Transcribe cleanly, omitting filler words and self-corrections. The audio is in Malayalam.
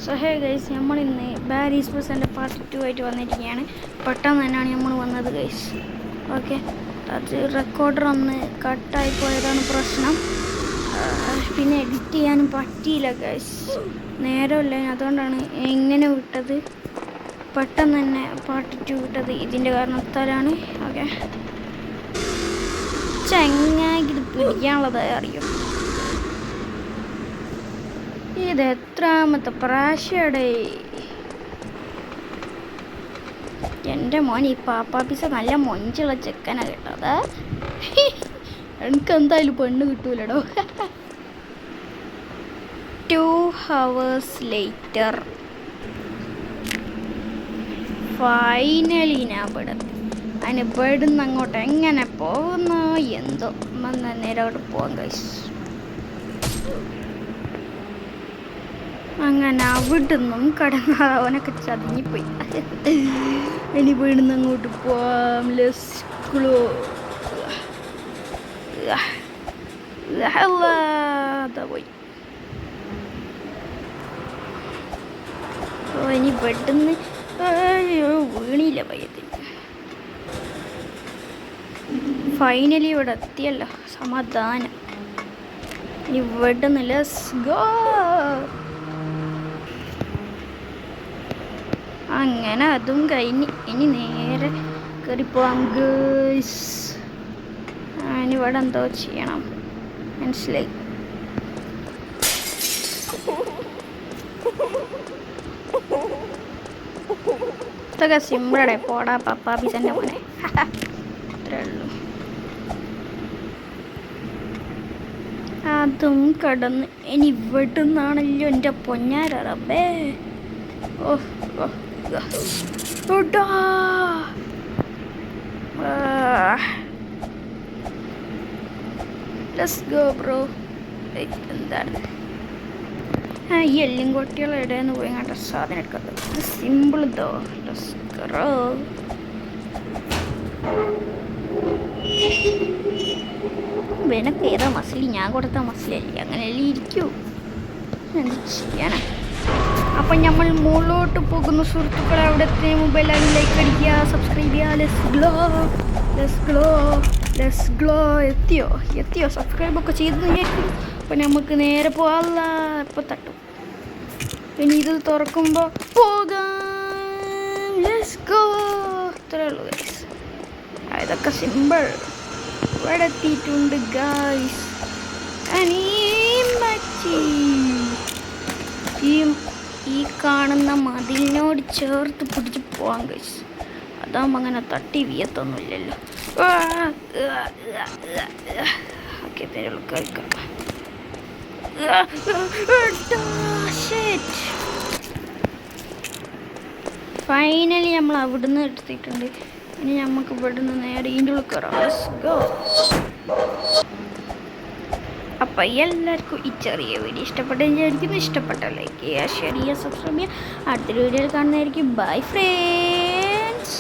സോ ഹേ ഗൈസ്, നമ്മളിന്ന് ബാരീസ് ബസ്സിൻ്റെ പാർട്ട് 2 ആയിട്ട് വന്നിരിക്കുകയാണ്. പെട്ടെന്ന് തന്നെയാണ് നമ്മൾ വന്നത് ഗൈസ്. ഓക്കെ, അത് റെക്കോർഡർ ഒന്ന് കട്ടായി പോയതാണ് പ്രശ്നം. പിന്നെ എഡിറ്റ് ചെയ്യാനും പറ്റിയില്ല ഗൈസ്, നേരമില്ല. അതുകൊണ്ടാണ് ഇങ്ങനെ വിട്ടത്, പെട്ടെന്ന് തന്നെ പാർട്ട് 2 വിട്ടത്. ഇതിൻ്റെ കാരണത്താലാണ്. ഓക്കെ, ചങ്ങായി ഇത് പിടിക്കാനുള്ളതായി അറിയും. ഇത് എത്രാമത്തെ പ്രാവശ്യടേ എൻ്റെ മോൻ ഈ പാപ്പാപ്പിസ നല്ല മൊഞ്ചുള്ള ചെക്കനാ കേട്ടത്. എനിക്ക് എന്തായാലും പെണ്ണ് കിട്ടൂലടോ. 2 hours later ഫൈനലി ഞാൻ പെടുന്നു. അതിന് പെടുന്ന അങ്ങോട്ട് എങ്ങനെ പോകുന്നോ എന്തോ. നേരെ അവിടെ പോകാൻ കഴിച്ചു. അങ്ങനെ അവിടുന്നും കടന്ന അവനൊക്കെ ചതിങ്ങിപ്പോയി. ഇനി വീടുന്ന് അങ്ങോട്ട് പോവാം. Let's go. അതാ പോയി. ഇനി പെട്ടെന്ന് വീണില്ല പയ്യത്തിന്. ഫൈനലി ഇവിടെ എത്തിയല്ലോ, സമാധാനം. ഇനി ഇവിടുന്ന് ലെറ്റ്സ് ഗോ. അങ്ങനെ അതും കഴിഞ്ഞ് ഇനി നേരെ കയറിപ്പോവാം ഗേൾസ്. ഇനി ഇവിടെ എന്തോ ചെയ്യണം, മനസ്സിലായി. ഇതൊക്കെ സിമ്പിളടെ, പോടാ പപ്പാപ്പിസൻ്റെ മോനെ. അത്രേ ഉള്ളൂ. അതും കടന്ന് ഇനി ഇവിടെ നിന്നാണല്ലോ എൻ്റെ പൊന്നാര റബ്ബേ. Let's go bro. എന്താണ് ഈ എല്ലും കൊട്ടികൾ ഇടയെന്ന് പോയി കണ്ട സാധനം എടുക്കുന്നത്. സിമ്പിൾ ഇതോ. Let's go. വെനക്ക് ഏതാ മസിലി? ഞാൻ കൊടുത്ത മസിലല്ലേ, അങ്ങനെയല്ലേ ഇരിക്കൂ. എന്ത് ചെയ്യാനാ. അപ്പം നമ്മൾ മുകളിലോട്ട് പോകുന്ന സുഹൃത്തുക്കളെ. അവിടുത്തെ മുമ്പ് എല്ലാവരും ലൈക്ക് അടിക്കുക, സബ്സ്ക്രൈബ് ചെയ്യുക. Let's glow. എത്തിയോ സബ്സ്ക്രൈബൊക്കെ ചെയ്തെന്ന് വിചാരിക്കുന്നു. അപ്പം നമുക്ക് നേരെ പോകാനുള്ള ഇപ്പം തട്ടും. ഇനി ഇത് തുറക്കുമ്പോൾ പോകാം. Let's go. അത്രേ ഉള്ളൂ ഗൈസ്. ഇതൊക്കെ സിമ്പിൾ. ഇവിടെ എത്തിയിട്ടുണ്ട് ഗൈസ്. ഈ കാണുന്ന മതിലിനോട് ചേർത്ത് പിടിച്ച് പോകാൻ ഗൈസ്. അതാകുമ്പോൾ അങ്ങനെ തട്ടി വീയത്തൊന്നുമില്ലല്ലോ. ഓക്കെ, പേരുള്ള കഴിക്കാം. ഫൈനലി നമ്മൾ അവിടുന്ന് എടുത്തിട്ടുണ്ട്. ഇനി നമുക്ക് ഇവിടുന്ന് നേരെ ഇതിൻ്റെ ഉള്ളിൽ കയറാം. Let's go. അപ്പം എല്ലാവർക്കും ഈ ചെറിയ വീഡിയോ ഇഷ്ടപ്പെട്ടെങ്കിൽ ഇഷ്ടപ്പെട്ട ലൈക്ക് ചെയ്യുക, ഷെയർ ചെയ്യുക, സബ്സ്ക്രൈബ് ചെയ്യുക. അടുത്തൊരു വീഡിയോയിൽ കാണുന്നതായിരിക്കും. Bye friends.